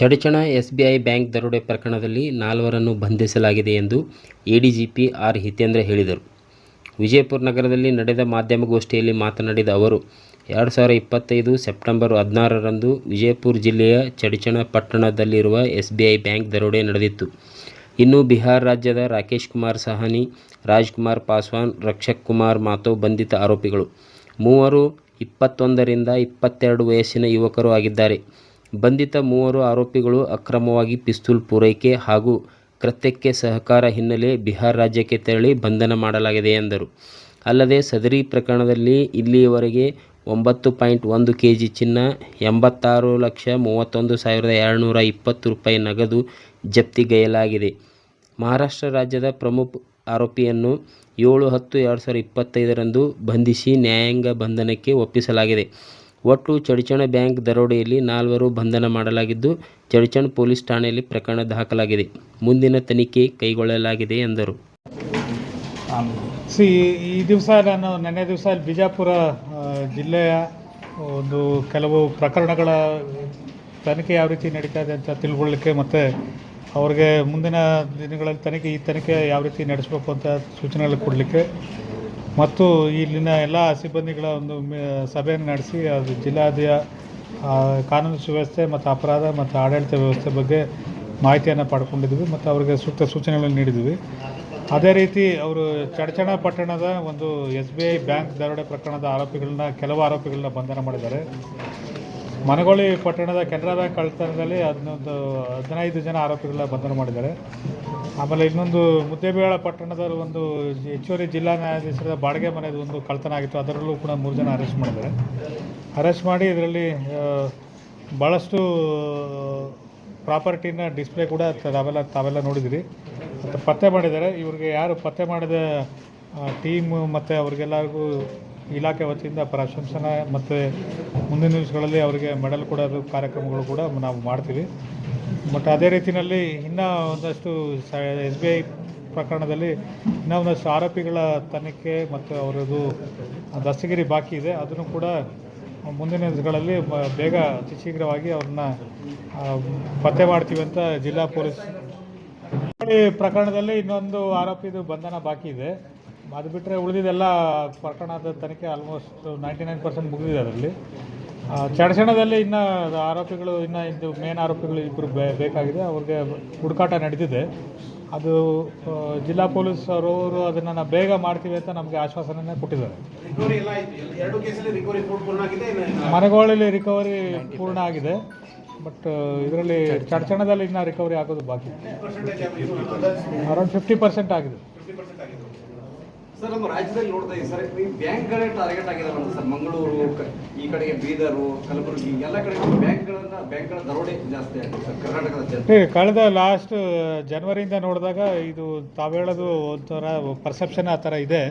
Chadchan SBI bank ದರೋಡೆ ಪ್ರಕರಣದಲ್ಲಿ 4ವರನ್ನು ಬಂಧಿಸಲಾಗಿದೆ ಎಂದು ಎಡಿಜಿಪಿ ಆರ್ ಹಿತೇಂದ್ರ ಹೇಳಿದರು. ವಿಜಯಪುರ ನಗರದಲ್ಲಿ ನಡೆದ ಮಾಧ್ಯಮಗೋಷ್ಠಿಯಲ್ಲಿ ಮಾತನಾಡಿದ ಅವರು, 2025 ಸೆಪ್ಟೆಂಬರ್ 16ರಂದು ವಿಜಯಪುರ ಜಿಲ್ಲೆಯ ಚಡಚಣ ಪಟ್ಟಣದಲ್ಲಿರುವ ಎಸ್ಬಿಐ ಬ್ಯಾಂಕ್ ದರೋಡೆ ನಡೆದಿತ್ತು. ಇನ್ನು ಬಿಹಾರ ರಾಜ್ಯದ ರಾಕೇಶ್ ಕುಮಾರ್ ಸಹಾನಿ, ರಾಜ್ಕುಮಾರ್ ಪಾಸ್ವಾನ್, ರಕ್ಷಕ್ ಕುಮಾರ್ ಮಾಥೋ ಬಂಧಿತ ಆರೋಪಿಗಳು. ಮೂವರು 21 ರಿಂದ 22 ವಯಸ್ಸಿನ ಯುವಕರು ಆಗಿದ್ದಾರೆ. ಬಂಧಿತ ಮೂವರು ಆರೋಪಿಗಳು ಅಕ್ರಮವಾಗಿ ಪಿಸ್ತೂಲ್ ಪೂರೈಕೆ ಹಾಗೂ ಕೃತ್ಯಕ್ಕೆ ಸಹಕಾರ ಹಿನ್ನೆಲೆ ಬಿಹಾರ ರಾಜ್ಯಕ್ಕೆ ತೆರಳಿ ಬಂಧನ ಮಾಡಲಾಗಿದೆ ಎಂದರು. ಅಲ್ಲದೆ ಸದರಿ ಪ್ರಕರಣದಲ್ಲಿ ಇಲ್ಲಿಯವರೆಗೆ 9.1 ಕೆಜಿ ಚಿನ್ನ, 86,31,220 ರೂಪಾಯಿ ನಗದು ಜಪ್ತಿಗೈಯಲಾಗಿದೆ. ಮಹಾರಾಷ್ಟ್ರ ರಾಜ್ಯದ ಪ್ರಮುಖ ಆರೋಪಿಯನ್ನು 7/10/2025ರಂದು ಬಂಧಿಸಿ ನ್ಯಾಯಾಂಗ ಬಂಧನಕ್ಕೆ ಒಪ್ಪಿಸಲಾಗಿದೆ. ಒಟ್ಟು ಚಡಚಣ ಬ್ಯಾಂಕ್ ದರೋಡೆಯಲ್ಲಿ 4ವರು ಬಂಧನ ಮಾಡಲಾಗಿದ್ದು, ಚಡಚಣ ಪೊಲೀಸ್ ಠಾಣೆಯಲ್ಲಿ ಪ್ರಕರಣ ದಾಖಲಾಗಿದೆ. ಮುಂದಿನ ತನಿಖೆ ಕೈಗೊಳ್ಳಲಾಗಿದೆ ಎಂದರು. ಈ ದಿವಸ ನಾನು ನೆನ್ನೆ ದಿವಸ ಬಿಜಾಪುರ ಜಿಲ್ಲೆಯ ಒಂದು ಕೆಲವು ಪ್ರಕರಣಗಳ ತನಿಖೆ ಯಾವ ರೀತಿ ನಡೀತಾ ಇದೆ ಅಂತ ತಿಳ್ಕೊಳ್ಳಿಕ್ಕೆ ಮತ್ತು ಅವ್ರಿಗೆ ಮುಂದಿನ ದಿನಗಳಲ್ಲಿ ಈ ತನಿಖೆ ಯಾವ ರೀತಿ ನಡೆಸಬೇಕು ಅಂತ ಸೂಚನೆಗಳು ಕೊಡಲಿಕ್ಕೆ ಮತ್ತು ಇಲ್ಲಿನ ಎಲ್ಲ ಸಿಬ್ಬಂದಿಗಳ ಒಂದು ಸಭೆಯನ್ನು ನಡೆಸಿ ಅದು ಜಿಲ್ಲಾದ್ಯ ಕಾನೂನು ಸುವ್ಯವಸ್ಥೆ ಮತ್ತು ಅಪರಾಧ ಮತ್ತು ಆಡಳಿತ ವ್ಯವಸ್ಥೆ ಬಗ್ಗೆ ಮಾಹಿತಿಯನ್ನು ಪಡ್ಕೊಂಡಿದ್ವಿ ಮತ್ತು ಅವರಿಗೆ ಸೂಕ್ತ ಸೂಚನೆಗಳನ್ನು ನೀಡಿದ್ವಿ. ಅದೇ ರೀತಿ ಅವರು ಚಡಚಣ ಪಟ್ಟಣದ ಒಂದು SBI ಬ್ಯಾಂಕ್ ದರೋಡೆ ಪ್ರಕರಣದ ಕೆಲವು ಆರೋಪಿಗಳನ್ನ ಬಂಧನ ಮಾಡಿದ್ದಾರೆ. ಮನಗೋಳಿ ಪಟ್ಟಣದ ಕೆನರಾ ಬ್ಯಾಂಕ್ ಕಳ್ಳತನದಲ್ಲಿ 15 ಜನ ಆರೋಪಿಗಳನ್ನ ಬಂಧನ ಮಾಡಿದ್ದಾರೆ. ಆಮೇಲೆ ಇನ್ನೊಂದು ಮುದ್ದೇಬಿಹಾಳ ಪಟ್ಟಣದ ಒಂದು ಹೆಚ್ಚುವರಿ ಜಿಲ್ಲಾ ನ್ಯಾಯಾಧೀಶರ ಬಾಡಿಗೆ ಮನೆಯದು ಒಂದು ಕಳ್ಳತನ ಆಗಿತ್ತು. ಅದರಲ್ಲೂ ಕೂಡ 3 ಜನ ಅರೆಸ್ಟ್ ಮಾಡಿದ್ದಾರೆ. ಅರೆಸ್ಟ್ ಮಾಡಿ ಇದರಲ್ಲಿ ಭಾಳಷ್ಟು ಪ್ರಾಪರ್ಟಿನ ಡಿಸ್ಪ್ಲೇ ಕೂಡ ತಾವೆಲ್ಲ ನೋಡಿದಿರಿ ಮತ್ತು ಪತ್ತೆ ಮಾಡಿದ್ದಾರೆ. ಇವ್ರಿಗೆ ಯಾರು ಪತ್ತೆ ಮಾಡಿದ ಟೀಮು ಮತ್ತು ಅವ್ರಿಗೆಲ್ಲರಿಗೂ ಇಲಾಖೆ ವತಿಯಿಂದ ಪ್ರಶಂಸನೆ ಮತ್ತು ಮುಂದಿನ ದಿವಸಗಳಲ್ಲಿ ಅವರಿಗೆ ಮೆಡಲ್ ಕೊಡೋದು ಕಾರ್ಯಕ್ರಮಗಳು ಕೂಡ ನಾವು ಮಾಡ್ತೀವಿ. ಬಟ್ ಅದೇ ರೀತಿಯಲ್ಲಿ ಇನ್ನೂ ಒಂದಷ್ಟು SBI ಪ್ರಕರಣದಲ್ಲಿ ಇನ್ನೂ ಒಂದಷ್ಟು ಆರೋಪಿಗಳ ತನಿಖೆ ಮತ್ತು ಅವರದು ದಸ್ತಗಿರಿ ಬಾಕಿ ಇದೆ. ಅದನ್ನು ಕೂಡ ಮುಂದಿನ ದಿನಗಳಲ್ಲಿ ಬೇಗ ಅತಿ ಶೀಘ್ರವಾಗಿ ಅವ್ರನ್ನ ಪತ್ತೆ ಮಾಡ್ತೀವಿ ಅಂತ ಜಿಲ್ಲಾ ಪೊಲೀಸ್ ಪ್ರಕರಣದಲ್ಲಿ ಇನ್ನೊಂದು ಆರೋಪಿದು ಬಂಧನ ಬಾಕಿ ಇದೆ. ಅದು ಬಿಟ್ಟರೆ ಉಳಿದಿದ್ದೆಲ್ಲ ಪ್ರಕರಣದ ತನಿಖೆ ಆಲ್ಮೋಸ್ಟ್ 99% ಮುಗಿದಿದೆ. ಅದರಲ್ಲಿ ಚಡಚಣದಲ್ಲಿ ಇನ್ನು ಆರೋಪಿಗಳು ಇದು ಮೇನ್ ಆರೋಪಿಗಳು ಇಬ್ಬರು ಬೇಕಾಗಿದೆ. ಅವ್ರಿಗೆ ಹುಡುಕಾಟ ನಡೆದಿದೆ. ಅದು ಜಿಲ್ಲಾ ಪೊಲೀಸ್ ಅವರು ಅದನ್ನು ಬೇಗ ಮಾಡ್ತೀವಿ ಅಂತ ನಮಗೆ ಆಶ್ವಾಸನೆ ಕೊಟ್ಟಿದ್ದಾರೆ. ಮನಗೋಳಲ್ಲಿ ರಿಕವರಿ ಪೂರ್ಣ ಆಗಿದೆ. ಬಟ್ ಇದರಲ್ಲಿ ಚಡಚಣದಲ್ಲಿ ಇನ್ನೂ ರಿಕವರಿ ಆಗೋದು ಬಾಕಿ. ಅರೌಂಡ್ 50% ಆಗಿದೆ. ಸರ್, ನಮ್ಮ ರಾಜ್ಯದಲ್ಲಿ ನೋಡ್ತಾ ಇದ್ದೀವಿ ಸರ್, ಈ ಬ್ಯಾಂಕ್ಗಳೇ ಟಾರ್ಗೆಟ್ ಆಗಿದಾವೆ ಸರ್. ಮಂಗಳೂರು, ಈ ಕಡೆಗೆ ಬೀದರು, ಕಲಬುರಗಿ ಎಲ್ಲ ಕಡೆ ಬ್ಯಾಂಕ್ಗಳ ದರೋಡೆ ಜಾಸ್ತಿ ಆಗಿದೆ ಸರ್ ಕರ್ನಾಟಕದ ಜನತೆ. ಕಳೆದ ಲಾಸ್ಟ್ ಜನವರಿಯಿಂದ ನೋಡಿದಾಗ ಇದು ತಾವು ಹೇಳೋದು ಒಂಥರ ಪರ್ಸೆಪ್ಷನ್ ಆ ಥರ ಇದೆ.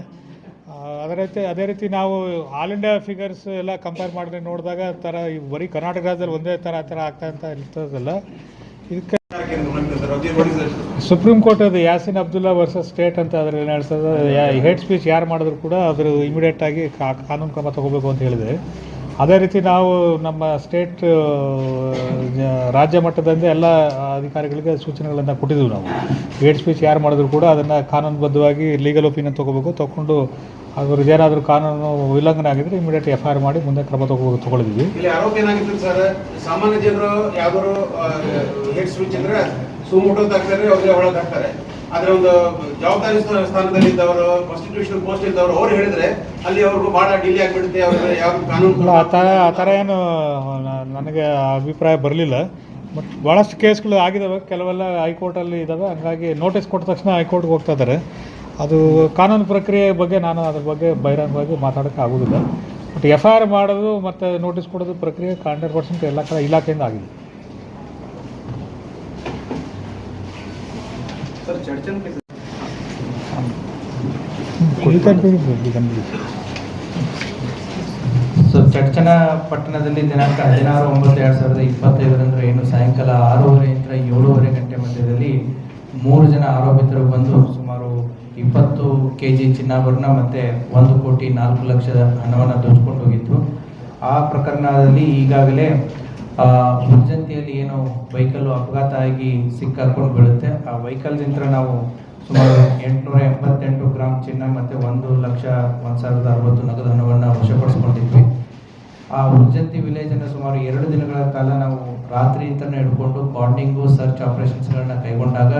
ಅದೇ ರೀತಿ ನಾವು ಆಲ್ ಇಂಡಿಯಾ ಫಿಗರ್ಸ್ ಎಲ್ಲ ಕಂಪೇರ್ ಮಾಡಿದ್ರೆ ನೋಡಿದಾಗ ಥರ ಬರೀ ಕರ್ನಾಟಕ ರಾಜ್ಯದಲ್ಲಿ ಒಂದೇ ಥರ ಆಗ್ತಾ ಅಂತ ಇರ್ತದಲ್ಲ. ಇದಕ್ಕೆ ಸುಪ್ರೀಂ ಕೋರ್ಟ್ ಅದು ಯಾಸಿನ್ ಅಬ್ದುಲ್ಲಾ ವರ್ಸಸ್ ಸ್ಟೇಟ್ ಅಂತ ಅದರಲ್ಲಿ ನಡೆಸ್ತದೆ. ಹೇಟ್ ಸ್ಪೀಚ್ ಯಾರು ಮಾಡಿದ್ರು ಕೂಡ ಅದ್ರ ಇಮಿಡಿಯೇಟ್ ಆಗಿ ಕಾನೂನು ಕ್ರಮ ತಗೋಬೇಕು ಅಂತ ಹೇಳಿದೆ. ಅದೇ ರೀತಿ ನಾವು ನಮ್ಮ ಸ್ಟೇಟ್ ರಾಜ್ಯ ಮಟ್ಟದಿಂದ ಎಲ್ಲ ಅಧಿಕಾರಿಗಳಿಗೆ ಸೂಚನೆಗಳನ್ನು ಕೊಟ್ಟಿದ್ದೀವಿ. ನಾವು ಹೇಟ್ ಸ್ಪೀಚ್ ಯಾರು ಮಾಡಿದ್ರು ಕೂಡ ಅದನ್ನು ಕಾನೂನುಬದ್ಧವಾಗಿ ಲೀಗಲ್ ಒಪಿನಿಯನ್ ತಗೊಂಡು ಅವ್ರಿಗೆ ಏನಾದರೂ ಕಾನೂನು ಉಲ್ಲಂಘನೆ ಆಗಿದ್ರೆ ಇಮಿಡಿಯೇಟ್ FIR ಮಾಡಿ ಮುಂದೆ ಕ್ರಮ ತಗೊಳ್ಳಿದ್ವಿ. ಇಲ್ಲಿ ಆರೋಪ ಏನಾಗಿತ್ತು ಸರ್, ಸಾಮಾನ್ಯ ಜನರು ಯಾವ್ದಾದ್ರು ಹೇಟ್ ಸ್ಪೀಚ್ ಅಂದ್ರೆ ಸುಮೋಟೋದಾಗ್ತಾರೆ, ಅವ್ರಿಗೆ ಒಳಗೆ ಹಾಕ್ತಾರೆ. ಆದ್ರೆ ಒಂದು ಜವಾಬ್ದಾರಿ ಸ್ಥಾನದಲ್ಲಿ ಇದ್ದವರು, ಕಾನ್ಸ್ಟಿಟ್ಯೂಷನಲ್ ಪೋಸ್ಟ್ ಇದ್ದವರು ಅವ್ರು ಹೇಳಿದ್ರೆ ಅಲ್ಲಿ ಅವ್ರಿಗೂ ಬಹಳ ಡಿಲೇ ಆಗಿಬಿಡುತ್ತೆ. ಅವ್ರಿಗೆ ಯಾವ ಕಾನೂನು ಆ ಥರ ಏನು ನನಗೆ ಅಭಿಪ್ರಾಯ ಬರಲಿಲ್ಲ. ಬಟ್ ಭಾಳಷ್ಟು ಕೇಸ್ಗಳು ಆಗಿದ್ದಾವೆ. ಕೆಲವೆಲ್ಲ ಹೈಕೋರ್ಟಲ್ಲಿ ಇದ್ದಾವೆ. ಹಂಗಾಗಿ ನೋಟಿಸ್ ಕೊಟ್ಟ ತಕ್ಷಣ ಹೈಕೋರ್ಟ್ಗೆ ಹೋಗ್ತಾ ಇದ್ದಾರೆ. ಅದು ಕಾನೂನು ಪ್ರಕ್ರಿಯೆ ಬಗ್ಗೆ ನಾನು ಅದ್ರ ಬಗ್ಗೆ ಬಹಿರಂಗವಾಗಿ ಮಾತಾಡೋಕ್ಕೆ ಆಗೋದಿಲ್ಲ. ಬಟ್ FIR ಮಾಡೋದು ಮತ್ತು ನೋಟಿಸ್ ಕೊಡೋದು ಪ್ರಕ್ರಿಯೆ 100% ಎಲ್ಲ ಕಡೆ ಇಲಾಖೆಯಿಂದ ಆಗಿದೆ. ಚಡಚಣ ಪಟ್ಟಣದಲ್ಲಿ ದಿನಾಂಕ 16/9/2025 ಏನು ಸಾಯಂಕಾಲ 6:30 ರಿಂದ 7:30 ಗಂಟೆ ಮಧ್ಯದಲ್ಲಿ 3 ಜನ ಆರೋಪಿತರು ಬಂದು ಸುಮಾರು 20 kg ಚಿನ್ನಾಭರಣ ಮತ್ತು 1,04,00,000 ಹಣವನ್ನು ದೋಚಿಕೊಂಡು ಹೋಗಿದ್ರು. ಆ ಪ್ರಕರಣದಲ್ಲಿ ಈಗಾಗಲೇ ಉರ್ಜಂತಿಯಲ್ಲಿ ಏನು ವೆಹಿಕಲ್ಲು ಅಪಘಾತ ಆಗಿ ಸಿಕ್ಕಾಕೊಂಡು ಬೀಳುತ್ತೆ. ಆ ವೆಹಿಕಲ್ದಿಂದ ನಾವು ಸುಮಾರು 888 ಗ್ರಾಮ್ ಚಿನ್ನ ಮತ್ತು 1,01,060 ನಗದು ಹಣವನ್ನು ವಶಪಡಿಸ್ಕೊಂಡಿದ್ವಿ. ಆ ಉರ್ಜಂತಿ ವಿಲೇಜನ್ನು ಸುಮಾರು 2 ದಿನಗಳ ಕಾಲ ನಾವು ರಾತ್ರಿಯಿಂದನೇ ಹಿಡ್ಕೊಂಡು ಕಾರ್ಡಿಂಗು ಸರ್ಚ್ ಆಪರೇಷನ್ಸ್ಗಳನ್ನ ಕೈಗೊಂಡಾಗ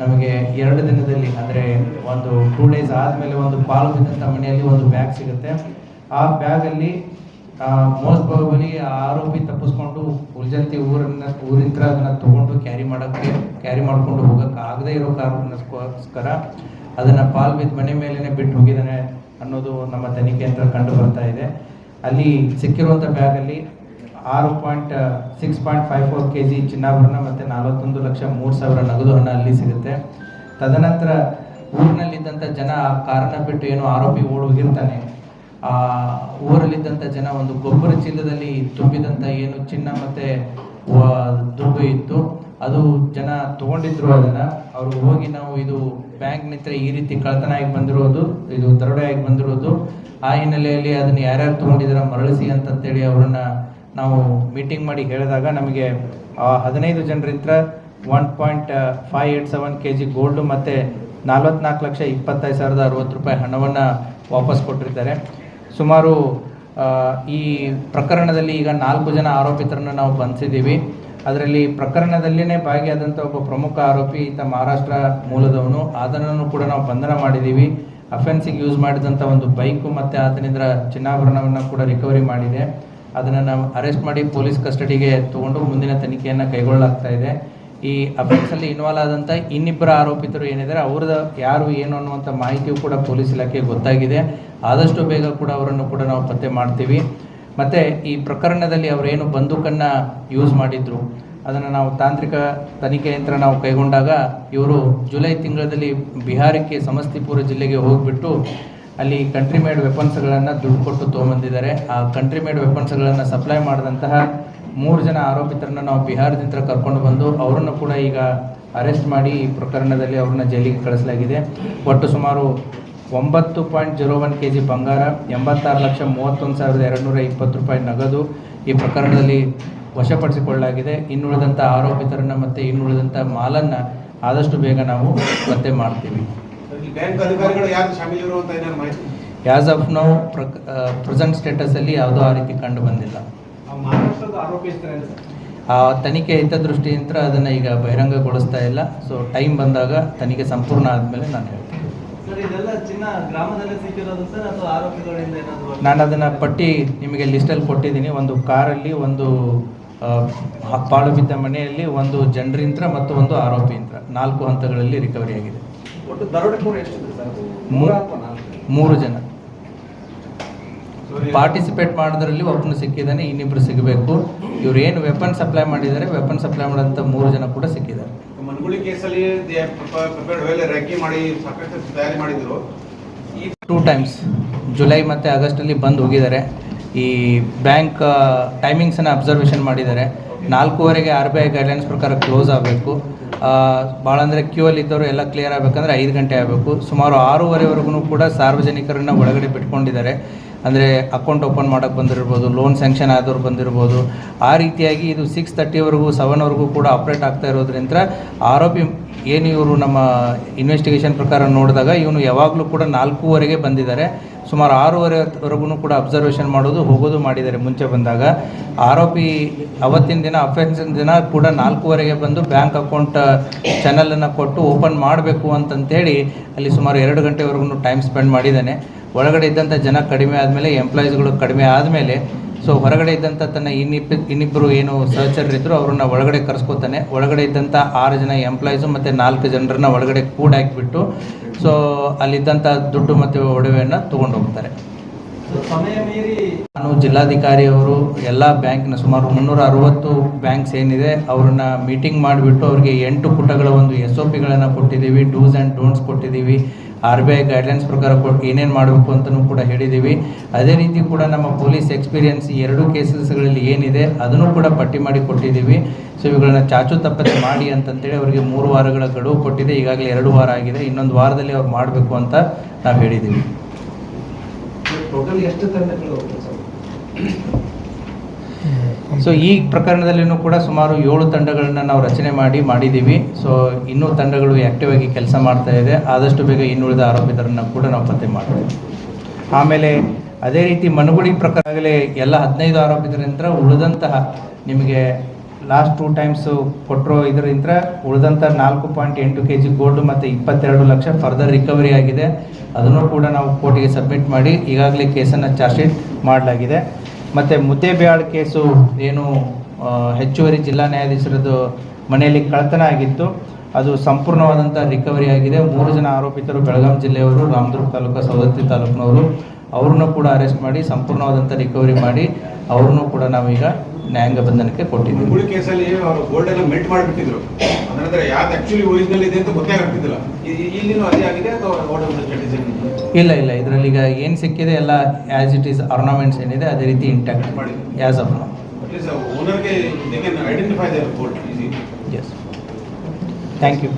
ನಮಗೆ 2 ದಿನದಲ್ಲಿ ಅಂದರೆ ಒಂದು 2 ಡೇಸ್ ಆದಮೇಲೆ ಒಂದು ಪಾಲು ಬಿದ್ದಂಥ ಮನೆಯಲ್ಲಿ ಒಂದು ಬ್ಯಾಗ್ ಸಿಗುತ್ತೆ. ಆ ಬ್ಯಾಗಲ್ಲಿ ಮೋಸ್ಟ್ ಪ್ರಾಬಬಲಿ ಆರೋಪಿ ತಪ್ಪಿಸ್ಕೊಂಡು ಉರ್ಜಂತಿ ಊರಿಂತ್ರ ಅದನ್ನು ತೊಗೊಂಡು ಕ್ಯಾರಿ ಮಾಡಿಕೊಂಡು ಹೋಗೋಕ್ಕೆ ಆಗದೇ ಇರೋ ಕಾರಣಕ್ಕೋಸ್ಕರ ಅದನ್ನು ಪಾಲ್ ಬಿದ್ದ ಮನೆ ಮೇಲೇ ಬಿಟ್ಟು ಹೋಗಿದ್ದಾನೆ ಅನ್ನೋದು ನಮ್ಮ ತನಿಖೆ ಅಂತ ಕಂಡು ಬರ್ತಾ ಇದೆ. ಅಲ್ಲಿ ಸಿಕ್ಕಿರುವಂಥ ಬ್ಯಾಗಲ್ಲಿ 6.54 kg ಚಿನ್ನಾಭರಣ ಮತ್ತು 41,03,000 ನಗದು ಹಣ ಅಲ್ಲಿ ಸಿಗುತ್ತೆ. ತದನಂತರ ಊರಿನಲ್ಲಿದ್ದಂಥ ಜನ ಕಾರನ್ನ ಬಿಟ್ಟು ಏನು ಆರೋಪಿ ಓಡೋಗಿರ್ತಾನೆ, ಆ ಊರಲ್ಲಿದ್ದಂಥ ಜನ ಒಂದು ಗೊಬ್ಬರ ಚೀಲದಲ್ಲಿ ತುಂಬಿದಂಥ ಏನು ಚಿನ್ನ ಮತ್ತು ದುಡ್ಡು ಇತ್ತು, ಅದು ಜನ ತೊಗೊಂಡಿದ್ರು. ಅದನ್ನು ಅವರು ಹೋಗಿ ನಾವು ಇದು ಬ್ಯಾಂಕ್ ನಿಂತ ಈ ರೀತಿ ಕಳ್ಳತನ ಆಗಿ ಬಂದಿರೋದು, ಇದು ದರೋಡೆ ಆಗಿ ಬಂದಿರೋದು, ಆ ಹಿನ್ನೆಲೆಯಲ್ಲಿ ಅದನ್ನು ಯಾರ್ಯಾರು ತೊಗೊಂಡಿದ್ದೀರ ಮರಳಿಸಿ ಅಂತಂತೇಳಿ ಅವರನ್ನು ನಾವು ಮೀಟಿಂಗ್ ಮಾಡಿ ಹೇಳಿದಾಗ ನಮಗೆ 15 ಜನರಿಂದ 1.587 kg ಗೋಲ್ಡು ಮತ್ತು 44,25,060 ರೂಪಾಯಿ ಹಣವನ್ನು ವಾಪಸ್ ಕೊಟ್ಟಿರ್ತಾರೆ. ಸುಮಾರು ಈ ಪ್ರಕರಣದಲ್ಲಿ ಈಗ 4 ಜನ ಆರೋಪಿತರನ್ನು ನಾವು ಬಂಧಿಸಿದ್ದೀವಿ. ಅದರಲ್ಲಿ ಪ್ರಕರಣದಲ್ಲಿನೇ ಭಾಗಿಯಾದಂಥ ಒಬ್ಬ ಪ್ರಮುಖ ಆರೋಪಿ ಈತ ಮಹಾರಾಷ್ಟ್ರ ಮೂಲದವನು, ಅದನ್ನು ಕೂಡ ನಾವು ಬಂಧನ ಮಾಡಿದ್ದೀವಿ. ಅಫೆನ್ಸಿಗೆ ಯೂಸ್ ಮಾಡಿದಂಥ ಒಂದು ಬೈಕು ಮತ್ತು ಆತನಿಂದ ಚಿನ್ನಾಭರಣವನ್ನು ಕೂಡ ರಿಕವರಿ ಮಾಡಿದೆ. ಅದನ್ನು ನಾವು ಅರೆಸ್ಟ್ ಮಾಡಿ ಪೊಲೀಸ್ ಕಸ್ಟಡಿಗೆ ತೊಗೊಂಡು ಮುಂದಿನ ತನಿಖೆಯನ್ನು ಕೈಗೊಳ್ಳಲಾಗ್ತಾ ಇದೆ. ಈ ಅಫೆನ್ಸಲ್ಲಿ ಇನ್ವಾಲ್ವ್ ಆದಂಥ ಇನ್ನಿಬ್ಬರ ಆರೋಪಿತರು ಏನಿದ್ದಾರೆ ಅವ್ರದ್ದು ಯಾರು ಏನು ಅನ್ನುವಂಥ ಮಾಹಿತಿಯು ಕೂಡ ಪೊಲೀಸ್ ಇಲಾಖೆಗೆ ಗೊತ್ತಾಗಿದೆ. ಆದಷ್ಟು ಬೇಗ ಕೂಡ ಅವರನ್ನು ಕೂಡ ನಾವು ಪತ್ತೆ ಮಾಡ್ತೀವಿ. ಮತ್ತು ಈ ಪ್ರಕರಣದಲ್ಲಿ ಅವರೇನು ಬಂದೂಕನ್ನು ಯೂಸ್ ಮಾಡಿದ್ರು ಅದನ್ನು ನಾವು ತಾಂತ್ರಿಕ ತನಿಖೆ ಯಂತ್ರ ನಾವು ಕೈಗೊಂಡಾಗ ಇವರು ಜುಲೈ ತಿಂಗಳಲ್ಲಿ ಬಿಹಾರಕ್ಕೆ ಸಮಸ್ತಿಪುರ ಜಿಲ್ಲೆಗೆ ಹೋಗಿಬಿಟ್ಟು ಅಲ್ಲಿ ಕಂಟ್ರಿ ಮೇಡ್ ವೆಪನ್ಸ್ಗಳನ್ನು ದುಡ್ಡು ಕೊಟ್ಟು ತೊಗೊಂಬಂದಿದ್ದಾರೆ. ಆ ಕಂಟ್ರಿ ಮೇಡ್ ವೆಪನ್ಸ್ಗಳನ್ನು ಸಪ್ಲೈ ಮಾಡಿದಂತಹ 3 ಜನ ಆರೋಪಿತರನ್ನು ನಾವು ಬಿಹಾರದಿಂದ ಕರ್ಕೊಂಡು ಬಂದು ಅವರನ್ನು ಕೂಡ ಈಗ ಅರೆಸ್ಟ್ ಮಾಡಿ ಈ ಪ್ರಕರಣದಲ್ಲಿ ಅವ್ರನ್ನ ಜೈಲಿಗೆ ಕಳಿಸಲಾಗಿದೆ. ಒಟ್ಟು ಸುಮಾರು 9.01 kg ಬಂಗಾರ, 86,31,220 ರೂಪಾಯಿ ನಗದು ಈ ಪ್ರಕರಣದಲ್ಲಿ ವಶಪಡಿಸಿಕೊಳ್ಳಲಾಗಿದೆ. ಇನ್ನುಳಿದಂಥ ಆರೋಪಿತರನ್ನು ಮತ್ತು ಇನ್ನುಳಿದಂಥ ಮಾಲನ್ನು ಆದಷ್ಟು ಬೇಗ ನಾವು ಪತ್ತೆ ಮಾಡ್ತೀವಿ. ಬ್ಯಾಂಕ್ ಅಧಿಕಾರಿಗಳು ಯಾರು ಶಾಮೀಲಿರು ಅಂತ ಏನಾದ್ರು ಮಾಹಿತಿ? ಆ್ಯಸ್ ಆಫ್ ನೌ ಪ್ರೆಸೆಂಟ್ ಸ್ಟೇಟಸಲ್ಲಿ ಯಾವುದೋ ಆ ರೀತಿ ಕಂಡು ಬಂದಿಲ್ಲ. ಮಹಾರಾಷ್ಟ್ರದ ಆರೋಪಿ ಇರ್ತಾರೆ ಆ ತನಿಖೆ ಹಿತದೃಷ್ಟಿಯಿಂದ ಅದನ್ನು ಈಗ ಬಹಿರಂಗಗೊಳಿಸ್ತಾ ಇಲ್ಲ. ಸೊ ಟೈಮ್ ಬಂದಾಗ ತನಿಖೆ ಸಂಪೂರ್ಣ ಆದಮೇಲೆ ನಾನು ಹೇಳ್ತೀನಿ. ಸರ್, ಇದೆಲ್ಲ ಚಿನ್ನ ಗ್ರಾಮದಲ್ಲೇ ಸಿಕ್ಕಿರೋದು ಸರ್ ಅಥವಾ ಆರೋಪಿಗಳಿಂದ ಏನಾದರೂ? ನಾನು ಅದನ್ನು ಪಟ್ಟಿ ನಿಮಗೆ ಲಿಸ್ಟಲ್ಲಿ ಕೊಟ್ಟಿದ್ದೀನಿ. ಒಂದು ಕಾರಲ್ಲಿ, ಒಂದು ಪಾಳು ಬಿದ್ದ ಮನೆಯಲ್ಲಿ, ಒಂದು ಜನರಿಂತ್ರ ಮತ್ತು ಒಂದು ಆರೋಪಿಯಿಂದ 4 ಹಂತಗಳಲ್ಲಿ ರಿಕವರಿ ಆಗಿದೆ. ಒಟ್ಟು ದರೋಡೆಕೋರು ಎಷ್ಟಿದೆ ಸರ್? 3 ಜನ ಪಾರ್ಟಿಸಿಪೇಟ್ ಮಾಡೋದ್ರಲ್ಲಿ ಒಬ್ಬನು ಸಿಕ್ಕಿದ್ದಾನೆ, ಇನ್ನಿಬ್ಬರು ಸಿಗಬೇಕು. ಇವ್ರು ಏನು ವೆಪನ್ ಸಪ್ಲೈ ಮಾಡಿದ್ದಾರೆ, ವೆಪನ್ ಸಪ್ಲೈ ಮಾಡೋಂಥ 3 ಜನ ಕೂಡ ಸಿಕ್ಕಿದ್ದಾರೆ. ಮನಗುಳಿ ಕೇಸಲ್ಲಿ ರ್ಯಾಕಿ ಮಾಡಿ ಸಾಕಷ್ಟು ತಯಾರಿ ಮಾಡಿದ್ರು. 2 times ಜುಲೈ ಮತ್ತು ಆಗಸ್ಟಲ್ಲಿ ಬಂದು ಹೋಗಿದ್ದಾರೆ. ಈ ಬ್ಯಾಂಕ್ ಟೈಮಿಂಗ್ಸನ್ನು ಅಬ್ಸರ್ವೇಷನ್ ಮಾಡಿದ್ದಾರೆ. 4:15ಗೆ RBI ಗೈಡ್ಲೈನ್ಸ್ ಪ್ರಕಾರ ಕ್ಲೋಸ್ ಆಗಬೇಕು. ಭಾಳ ಅಂದರೆ ಕ್ಯೂ ಅಲ್ಲಿ ಇದ್ದವರು ಎಲ್ಲ ಕ್ಲಿಯರ್ ಆಗಬೇಕಂದ್ರೆ 5 ಗಂಟೆ ಆಗಬೇಕು. ಸುಮಾರು 6:30ವರೆಗೂ ಕೂಡ ಸಾರ್ವಜನಿಕರನ್ನು ಒಳಗಡೆ ಬಿಟ್ಕೊಂಡಿದ್ದಾರೆ. ಅಂದರೆ ಅಕೌಂಟ್ ಓಪನ್ ಮಾಡೋಕ್ಕೆ ಬಂದಿರ್ಬೋದು, ಲೋನ್ ಸ್ಯಾಂಕ್ಷನ್ ಆದವ್ರು ಬಂದಿರ್ಬೋದು. ಆ ರೀತಿಯಾಗಿ ಇದು 6:30ವರೆಗೂ 7ವರೆಗೂ ಕೂಡ ಆಪ್ರೇಟ್ ಆಗ್ತಾ ಇರೋದ್ರಿಂದ ಆರೋಪಿ ಏನು ಇವರು ನಮ್ಮ ಇನ್ವೆಸ್ಟಿಗೇಷನ್ ಪ್ರಕಾರ ನೋಡಿದಾಗ ಇವನು ಯಾವಾಗಲೂ ಕೂಡ 4:15ಗೆ ಬಂದಿದ್ದಾರೆ. ಸುಮಾರು 6:30ವರೆಗೂ ಕೂಡ ಅಬ್ಸರ್ವೇಷನ್ ಮಾಡೋದು ಹೋಗೋದು ಮಾಡಿದ್ದಾರೆ ಮುಂಚೆ ಬಂದಾಗ. ಆರೋಪಿ ಅವತ್ತಿನ ದಿನ ಅಫೆನ್ಸಿನ ದಿನ ಕೂಡ 4:15ಗೆ ಬಂದು ಬ್ಯಾಂಕ್ ಅಕೌಂಟ್ ಚಾನಲನ್ನು ಕೊಟ್ಟು ಓಪನ್ ಮಾಡಬೇಕು ಅಂತಂತೇಳಿ ಅಲ್ಲಿ ಸುಮಾರು 2 ಗಂಟೆವರೆಗೂ ಟೈಮ್ ಸ್ಪೆಂಡ್ ಮಾಡಿದ್ದಾನೆ. ಒಳಗಡೆ ಇದ್ದಂಥ ಜನ ಕಡಿಮೆ ಆದಮೇಲೆ, ಎಂಪ್ಲಾಯೀಸ್ಗಳು ಕಡಿಮೆ ಆದಮೇಲೆ, ಸೊ ಹೊರಗಡೆ ಇದ್ದಂಥ ತನ್ನ ಇನ್ನಿಬ್ಬರು ಏನು ಸಹಚರರಿದ್ದರು ಅವ್ರನ್ನ ಒಳಗಡೆ ಕರೆಸ್ಕೊತಾನೆ. ಒಳಗಡೆ ಇದ್ದಂಥ 6 ಜನ ಎಂಪ್ಲಾಯೀಸು ಮತ್ತು 4 ಜನರನ್ನ ಒಳಗಡೆ ಕೂಡಾಕಿಬಿಟ್ಟು ಸೊ ಅಲ್ಲಿದ್ದಂಥ ದುಡ್ಡು ಮತ್ತು ಒಡವೆಯನ್ನು ತೊಗೊಂಡು ಹೋಗ್ತಾರೆ. ಸಮಯ ಮೀರಿ ನಾನು ಜಿಲ್ಲಾಧಿಕಾರಿಯವರು ಎಲ್ಲ ಬ್ಯಾಂಕ್ನ ಸುಮಾರು 360 ಬ್ಯಾಂಕ್ಸ್ ಏನಿದೆ ಅವ್ರನ್ನ ಮೀಟಿಂಗ್ ಮಾಡಿಬಿಟ್ಟು ಅವ್ರಿಗೆ 8 ಪುಟಗಳ ಒಂದು SOPಗಳನ್ನು ಕೊಟ್ಟಿದ್ದೀವಿ, ಡೂಸ್ ಆ್ಯಂಡ್ ಡೋಂಟ್ಸ್ ಕೊಟ್ಟಿದ್ದೀವಿ. RBI ಗೈಡ್ಲೈನ್ಸ್ ಪ್ರಕಾರ ಏನೇನು ಮಾಡಬೇಕು ಅಂತಲೂ ಕೂಡ ಹೇಳಿದ್ದೀವಿ. ಅದೇ ರೀತಿ ಕೂಡ ನಮ್ಮ ಪೊಲೀಸ್ ಎಕ್ಸ್ಪೀರಿಯನ್ಸ್ 2 ಕೇಸಸ್ಗಳಲ್ಲಿ ಏನಿದೆ ಅದನ್ನು ಕೂಡ ಪಟ್ಟಿ ಮಾಡಿ ಕೊಟ್ಟಿದ್ದೀವಿ. ಸೊ ಇವುಗಳನ್ನ ಚಾಚು ತಪ್ಪದೆ ಮಾಡಿ ಅಂತಂತೇಳಿ ಅವರಿಗೆ 3 ವಾರಗಳ ಗಡುವು ಕೊಟ್ಟಿದೆ. ಈಗಾಗಲೇ 2 ವಾರ ಆಗಿದೆ. ಇನ್ನೊಂದು ವಾರದಲ್ಲಿ ಅವ್ರು ಮಾಡಬೇಕು ಅಂತ ನಾವು ಹೇಳಿದ್ದೀವಿ. ಟೋಟಲ್ ಎಷ್ಟು ತಂಡಗಳು? ಸೊ ಈ ಪ್ರಕರಣದಲ್ಲಿನೂ ಕೂಡ ಸುಮಾರು 7 ತಂಡಗಳನ್ನು ನಾವು ರಚನೆ ಮಾಡಿದ್ದೀವಿ. ಸೊ ಇನ್ನೂ ತಂಡಗಳು ಆ್ಯಕ್ಟಿವ್ ಆಗಿ ಕೆಲಸ ಮಾಡ್ತಾ ಇದೆ. ಆದಷ್ಟು ಬೇಗ ಇನ್ನುಳಿದ ಆರೋಪಿತರನ್ನು ಕೂಡ ನಾವು ಪತ್ತೆ ಮಾಡ್ತೀವಿ. ಆಮೇಲೆ ಅದೇ ರೀತಿ ಮನುಗುಳಿ ಪ್ರಕರಣದಲ್ಲಿ ಎಲ್ಲ 15 ಆರೋಪಿತರಿಂದ ಉಳಿದಂತಹ ನಿಮಗೆ ಲಾಸ್ಟ್ 2 ಟೈಮ್ಸು ಕೊಟ್ಟರೋ ಇದರಿಂದ ಉಳಿದಂಥ 4.8 kg ಗೋಲ್ಡ್ ಮತ್ತು 22 ಲಕ್ಷ ಫರ್ದರ್ ರಿಕವರಿ ಆಗಿದೆ. ಅದನ್ನು ಕೂಡ ನಾವು ಕೋರ್ಟಿಗೆ ಸಬ್ಮಿಟ್ ಮಾಡಿ ಈಗಾಗಲೇ ಕೇಸನ್ನು ಚಾರ್ಜ್ ಶೀಟ್ ಮಾಡಲಾಗಿದೆ. ಮತ್ತು ಮುದ್ದೇಬಿಹಾಳ್ ಕೇಸು ಏನು ಹೆಚ್ಚುವರಿ ಜಿಲ್ಲಾ ನ್ಯಾಯಾಧೀಶರದ್ದು ಮನೆಯಲ್ಲಿ ಕಳ್ಳತನ ಆಗಿತ್ತು, ಅದು ಸಂಪೂರ್ಣವಾದಂಥ ರಿಕವರಿ ಆಗಿದೆ. 3 ಜನ ಆರೋಪಿತರು ಬೆಳಗಾಂ ಜಿಲ್ಲೆಯವರು, ರಾಮದುರ್ಗ ತಾಲೂಕು, ಸವದತ್ತಿ ತಾಲೂಕಿನವರು, ಅವ್ರನ್ನೂ ಕೂಡ ಅರೆಸ್ಟ್ ಮಾಡಿ ಸಂಪೂರ್ಣವಾದಂಥ ರಿಕವರಿ ಮಾಡಿ ಅವ್ರನ್ನೂ ಕೂಡ ನಾವೀಗ ನ್ಯಾಯಾಂಗ ಬಂಧನಕ್ಕೆ ಕೊಟ್ಟಿದ್ದೀವಿ. ಮುಗುಳಿ ಕೇಸಲ್ಲಿ ಅವರು ಗೋಲ್ಡ್ ಎಲ್ಲ ಮೆಲ್ಟ್ ಮಾಡಿಬಿಟ್ಟಿದ್ರು, ಅದರ ಯಾವ್ದು ಆಕ್ಚುಲಿ ಒರಿಜಿನಲ್ ಇದೆ ಅಂತ ಗೊತ್ತೇ ಆಗ್ತಿದ್ದಿಲ್ಲ. ಇಲ್ಲಿನೂ ಅದೇ ಆಗಿದೆ ಅಥವಾ ಇಲ್ಲ ಇದರಲ್ಲಿ ಈಗ ಏನು ಸಿಕ್ಕಿದೆ ಎಲ್ಲ ಆ್ಯಸ್ ಇಟ್ ಈಸ್ ಆರ್ನಮೆಂಟ್ಸ್ ಏನಿದೆ ಅದೇ ರೀತಿ ಇಂಟ್ಯಾಕ್ಟ್ ಮಾಡಿದೆ ಆ್ಯಸ್ ಆಫ್ ನೌ. ಓನರ್ಗೆ identify gold easy. Yes, thank you.